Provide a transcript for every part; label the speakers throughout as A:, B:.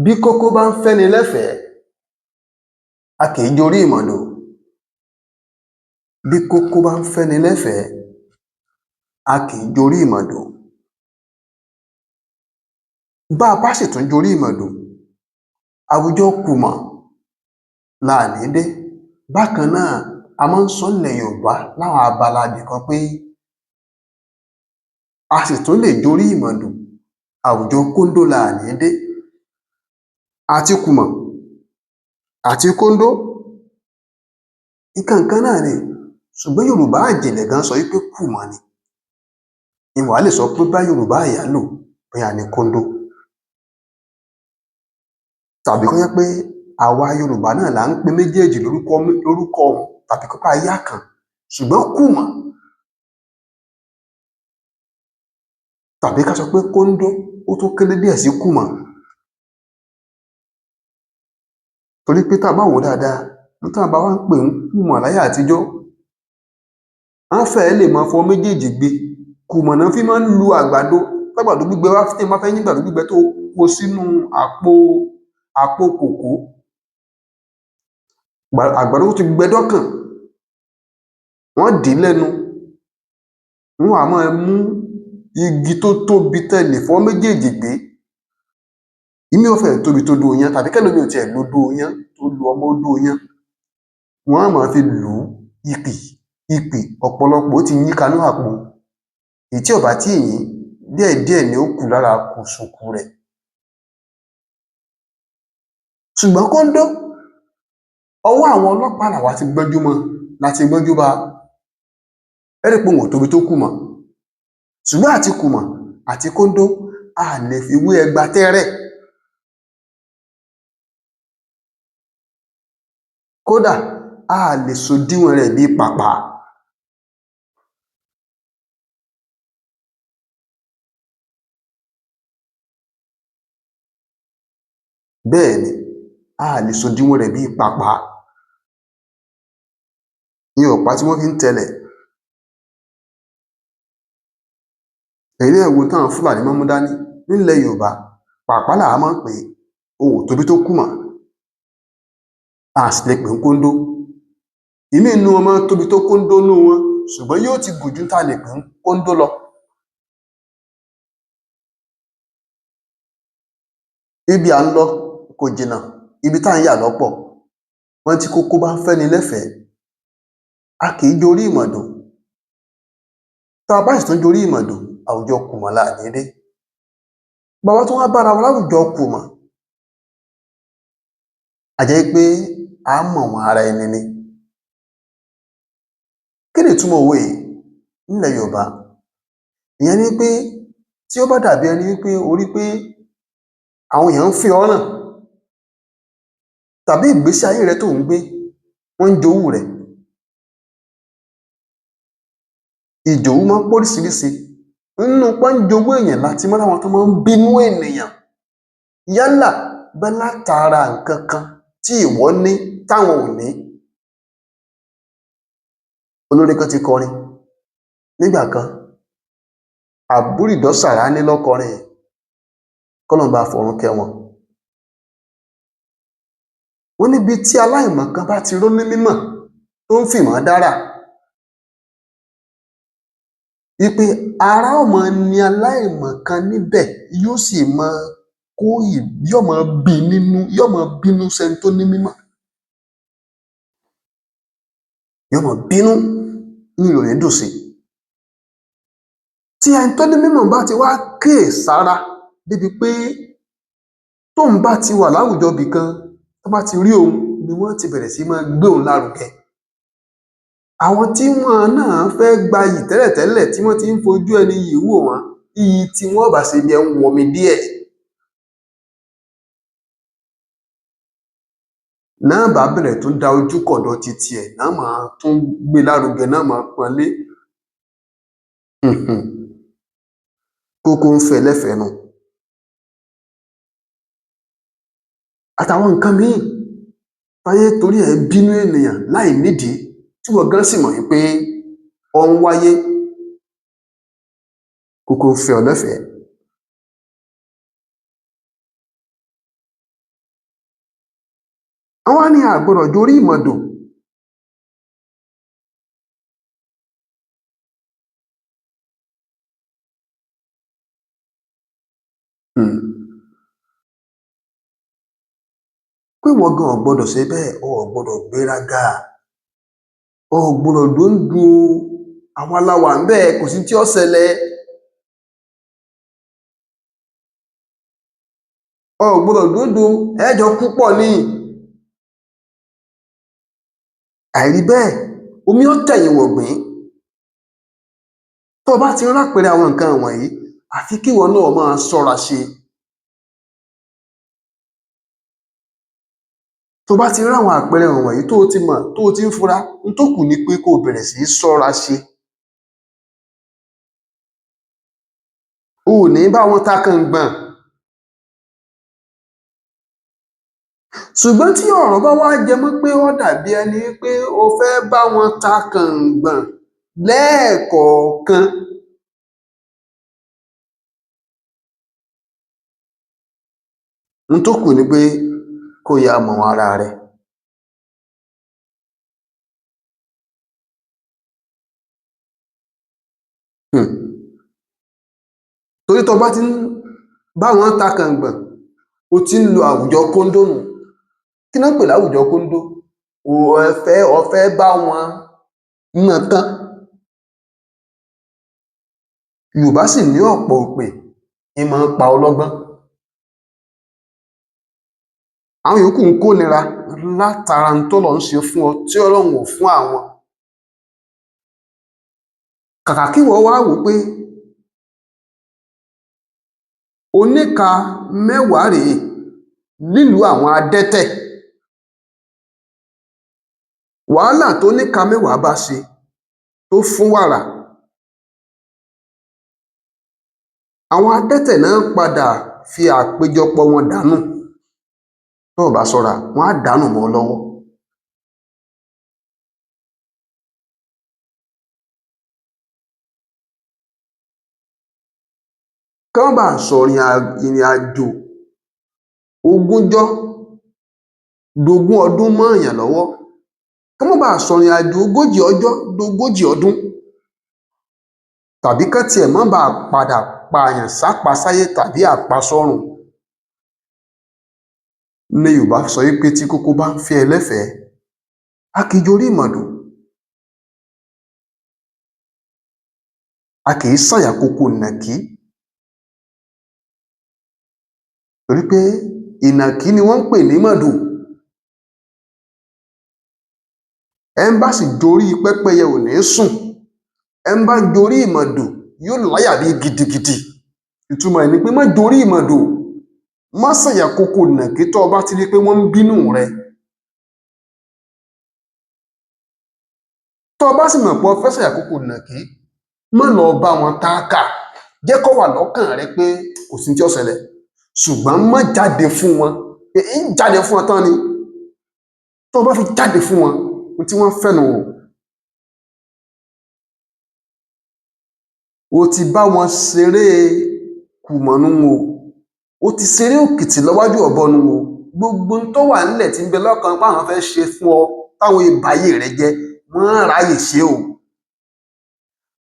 A: bí kókó bá ń fẹ́ni lẹ́fẹ̀ẹ́ a kì í jorí ìmọ̀dò. Bí kókó bá ń fẹ́ni lẹ́fẹ̀ẹ́ a kì í jorí ìmọ̀dò. Bá a bá sì tún jorí ìmọ̀dò àwùjọ kùmọ̀ la ní dé. Bákan náà a máa ń sọ nílẹ̀ Yorùbá láwọn abala ibìkan pé a sì tún lè jorí ìmọ̀dò àwùjọ kóńdó la ní dé. Àti kùmọ̀ àti kóńdó nǹkan kan náà ni, ṣùgbọ́n Yorùbá àjèlẹ̀ gan sọ wípé kùmọ̀ ni. N wá lè sọ pé bá Yorùbá àyálò bóyá ni kóńdó. Tàbí kó jẹ́ pé àwa Yorùbá náà là ń pe méjèèjì lórúkọ tàbí kó pa yá kan, ṣùgbọ́n kùmọ̀ tàbí ká sọ pé kóńdó ó tún kéré díẹ̀ sí kùmọ̀. Torí pé tá a bá wò ó dáadáa, ohun tí àwọn bàbá wa ń pè ń kùmọ̀ láyé àtijọ́, wọ́n fẹ́ẹ́ lè máa fọwọ́ méjèèjì gbé. Kùmọ̀ náà fi máa ń lu àgbàdo. Tágbàdo gbígbẹ wá tí èèyàn bá fẹ́ yín àgbàdo gbígbẹ tó kó sínú àpò kòkó, àgbàdo tó ti gbẹ dọ́kàn, wọ́n dì í lẹ́nu, wọ́n á máa mú igi tó tóbi tẹ́ lè fọwọ́ méjèèjì gbé. Ìmí ò fẹ́ẹ̀ tóbi tó dóo yán tàbí kẹ́lòmíì ò tiẹ̀ lo dóo yán tó lu ọmọ dóo yán. Wọ́n á máa fi lù ú ìpì ọ̀pọ̀lọpọ̀ ó ti yín kanú àpò. Èyí tí ò bá tíì yín díẹ̀díẹ̀ ni ó kù lára kùsùkù rẹ̀. Ṣùgbọ́n kóńdó, ọwọ́ àwọn ọlọ́pàá làwa ti gbọ́njú mọ́ láti gbọ́njú bá. Ẹ rí i pé wọn ò tóbi tó kùmọ̀, ṣùgbọ́n àti kùmọ̀ àti kóńdó a lè fi wé ẹgba tẹ́rẹ̀. Kódà a lè sòdiwọ̀n rẹ̀ bíi pàpà. Bẹ́ẹ̀ ni, a lè sòdiwọ̀n rẹ̀ bíi pàpà. Ní ọ̀pá tí wọ́n fi ń tẹlẹ̀. Ẹ̀yin náà wo táwọn Fúlàní máa ń mú dání nílẹ̀ Yorùbá, pàpà làwa máa ń pè é, o ò tóbi tó kùmọ̀, a sì lè pè ń kóńdó. Ìmí inú wọn máa ń tóbi tó kóńdó nú wọn, ṣùgbọ́n yóò ti gùn ju tá a lè pè ń kóńdó lọ. Ibi à ń lọ kò jìnnà, ibi tá à ń yà lọ́pọ̀. Wọ́n tí kókó bá ń fẹ́ni lẹ́fẹ̀ẹ́ a kì í jorí ìmọ̀dò. Tá a bá sì tún jorí ìmọ̀dò àwùjọ kùmọ̀ la ní dé. Bàbá tún wá bára wa láwùjọ kùmọ̀, a jẹ́ pé a mọ̀ wọ́n ara ẹni ni. Kí ni ìtumọ̀ òwe yìí nílẹ̀ Yorùbá? Ìyẹn ni pé tí ó bá dàbí ẹni wípé o rí pé àwọn èèyàn ń fi ọ́ ràn, tàbí ìgbésí ayé rẹ tó ń gbé wọ́n ń jowú rẹ̀. Ìjòwú máa ń póríṣiríṣi. Nínú pọ́n ń jowú èèyàn láti mọ́ láwọn tó máa ń bínú ènìyàn. Yálà bẹ́ látara nǹkan kan tí ìwọ ní táwọn ò ní. Olórin kan ti kọrin nígbà kan, Àbúrìdọ́ Sàrání ló kọrin yẹn, k'Ọlọ́run bá fọ̀run kẹ́ wọn. Wọ́n níbi tí aláìmọ̀kan bá ti ró ní mímọ̀ tó ń fìmọ̀ dára, wípé ara ó máa ni aláìmọ̀kan níbẹ̀, yóò sì máa yóò máa bí nínú, yóò máa bínú sẹ́ni tó ní mímọ̀. Yóò máa bínú, inú rẹ̀ dùn sí. Tí ẹni tó ní mímọ̀ bá ti wá kíyèsára débi pé tóun bá ti wà láwùjọ ibìkan, tó bá ti rí òun ni wọ́n ti bẹ̀rẹ̀ sí máa gbé òun lárugẹ. Àwọn tí wọ́n náà fẹ́ gbayì tẹ́lẹ̀tẹ́lẹ̀ tí wọ́n ti ń fojú ẹni yìí wò wọ́n, iyì tí wọ́n bá ṣe bí ẹ ń wọmi díẹ̀. Náà bá bẹ̀rẹ̀ tún da ojú kọ̀dọ̀ ti tiẹ̀, náà máa tún gbé lárugẹ, náà máa pọ́nlé. Kókó ń fẹ́ lẹ́fẹ̀ẹ́ nu. Àtàwọn nǹkan míì táyé torí ẹ̀ bínú ènìyàn láì nídìí, tí wọ́n gan sì mọ̀ wípé ó ń wáyé. Kókó ń fẹ́ ọ lẹ́fẹ̀ẹ́. àwọn á ní àgbọdọ̀ jorí ìmọ̀dò. Pé wọ́n gan ò gbọdọ̀ ṣe bẹ́ẹ̀, o ò gbọdọ̀ gbéraga, o ò gbọdọ̀ dóńdó àwọn aláwà ń bẹ́ẹ̀, kò sí tí ó ṣẹlẹ̀. O ò gbọdọ̀ dóńdó ẹjọ púpọ̀ ní. Àìrí bẹ́ẹ̀ omi ó tẹ̀yìn wọ̀gbìn. Tó o bá ti rápẹrẹ àwọn nǹkan wọ̀nyí, àfi kíwọ náà máa ṣọ́ra ṣe. Tó bá ti rí àwọn àpẹẹrẹ wọ̀nyí tó o ti mọ̀, tó o ti ń fura, n tó kù ni pé kó o bẹ̀rẹ̀ sí í ṣọ́ra ṣe. O ò ní bá wọn ta kàngbọ̀n. Ṣùgbọ́n tí ọ̀rọ̀ bá wá jẹ mọ́ pé ó dàbí ẹni pé o fẹ́ bá wọn ta kàngbọ̀n lẹ́ẹ̀kọ̀ọ̀kan, n tó kù ni pé kó o yá mọ̀ wọn ara rẹ. Torí tó bá ti ń bá wọn ta kàngbọ̀n, o ti ń lo àwùjọ kóńdó nù. Kí náà ń pè láwùjọ kóńdó? O fẹ́ bá wọn ná tán. Yorùbá sì ní ọ̀pọ̀ òpè ń máa ń pa ọlọ́gbọ́n. Àwọn yòókù ń kó nira látara ń tọ́lọ̀ ń ṣe fún ọ tí Ọlọ́run ò fún àwọn. Kàkà kí wọ́n wá wò pé oníka mẹ́wàá rèé nílùú àwọn adẹ́tẹ̀. Wàhálà tó níka mẹ́wàá bá ṣe tó fún wàrà, àwọn adẹ́tẹ̀ náà padà fi àpéjọpọ̀ wọn dànù. Tó o bá ṣọ́ra, wọ́n á dànù mọ́ ọ lọ́wọ́. Kí wọ́n bá sọ ìrìn àjò ogúnjọ́ dogún ọdún mọ́ èèyàn lọ́wọ́, kí wọ́n bá sọ ìrìn àjò ogójì ọjọ́ dogójì ọdún, tàbí kán tiẹ̀ má bàa padà pààyàn sápasáyé tàbí àpasọ́run. Ní Yorùbá sọ wípé tí kókó bá ń fẹ́ ẹlẹ́fẹ̀ẹ́, a kì í jorí ìmọ̀dò, a kì í sàyà kókó ìnàkí. Torí pé ìnàkí ni wọ́n ń pè ní mọ̀dò. Ẹ ń bá sì jorí pẹ́pẹ́yẹ ò ní sùn, ẹ ń bá jorí ìmọ̀dò yóò láyà bí gidigidi. Ìtumọ̀ ẹ̀ ni pé má jorí ìmọ̀dò, má sàyà kókó ìnàkí tó o bá ti rí pé wọ́n ń bínú rẹ. Tó o bá sì mọ̀ pé o fẹ́ sàyà kókó ìnàkí, má lọ bá wọn táàkà. Jẹ́ kó wà lọ́kàn rẹ pé kò sí tí ó ṣẹlẹ̀, ṣùgbọ́n má jáde fún wọn. Ń jáde fún wọn tán ni. Tó o bá fi jáde fún wọn, ohun tí wọ́n fẹ́ nù o. O ti bá wọn ṣeré kùmọ̀nù o. O ti ṣeré òkìtì lọ́wájú ọ̀bọ nù o. Gbogbo ohun tó wà nílẹ̀ tí ń bẹ lọ́kàn pé àwọn fẹ́ ṣe fún ọ táwọn ìbáyé rẹ jẹ́, wọ́n ráyè ṣe o.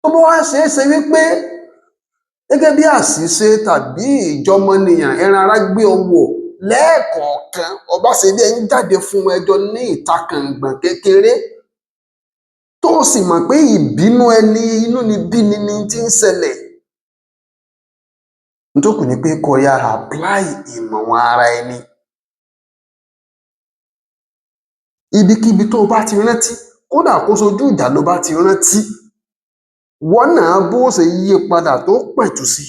A: Tó bá wá ṣeé ṣe wípé gẹ́gẹ́ bí àṣìṣe tàbí ìjọmọnìyàn ẹran ara gbé ọ wọ̀ lẹ́ẹ̀kọ̀ọ̀kan, ọba ṣe bí ẹ ń jáde fún ẹjọ́ ní ìtakàngbọ̀n kékeré, tó o sì mọ̀ pé ìbínú ẹni inú ni bíni ni tí ń ṣẹlẹ̀, n tó kù ni pé kó yá apply ìmọ̀ wọn ara ẹni. Ibikíbi tó o bá ti rántí, kódà kó sojú ìjà ló bá ti rántí, wọ́n náà bó ṣe yí padà tó pẹ̀tù sí,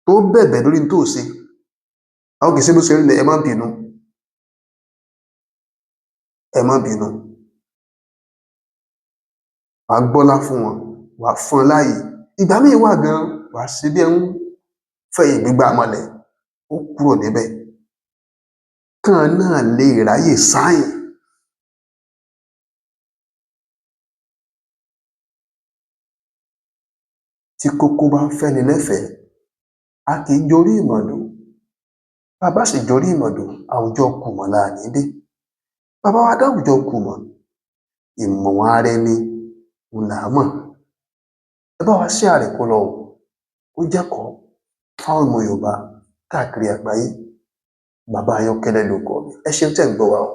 A: tó bẹ̀bẹ̀ lórí tó ṣe. Àwọn kìí ṣe bó ṣe rí lẹ̀, ẹ má bínú, ẹ má bínú. Wàá gbọ́lá fún wọn, wàá fún wọn láàyè. Ìgbà míì wà gan, wàá ṣe bí ẹ ń fẹ̀yìn gbígbà mọ́lẹ̀, ó kúrò níbẹ̀. Kán náà lè ráyè sáyìn. Tí kókó bá ń fẹ́ni lẹ́fẹ̀ẹ́, a kì í jorí ìmọ̀dò. bàbá sì jọrí ìmọ̀dò àwùjọ kùmọ̀ láàní dé. Bàbá wa dáwùjọ kùmọ̀, ìmọ̀ ara ẹni òun là á mọ̀. Ẹ bá wa share rẹ̀ kó lọ ó jẹ́kọ̀ọ́ fáwọn ọmọ Yorùbá káàkiri àgbáyé. Bàbá Ayọ̀kẹ́lẹ́ lorúkọ mi. Ẹ ṣeun tẹ́ ń gbọ́ wa o.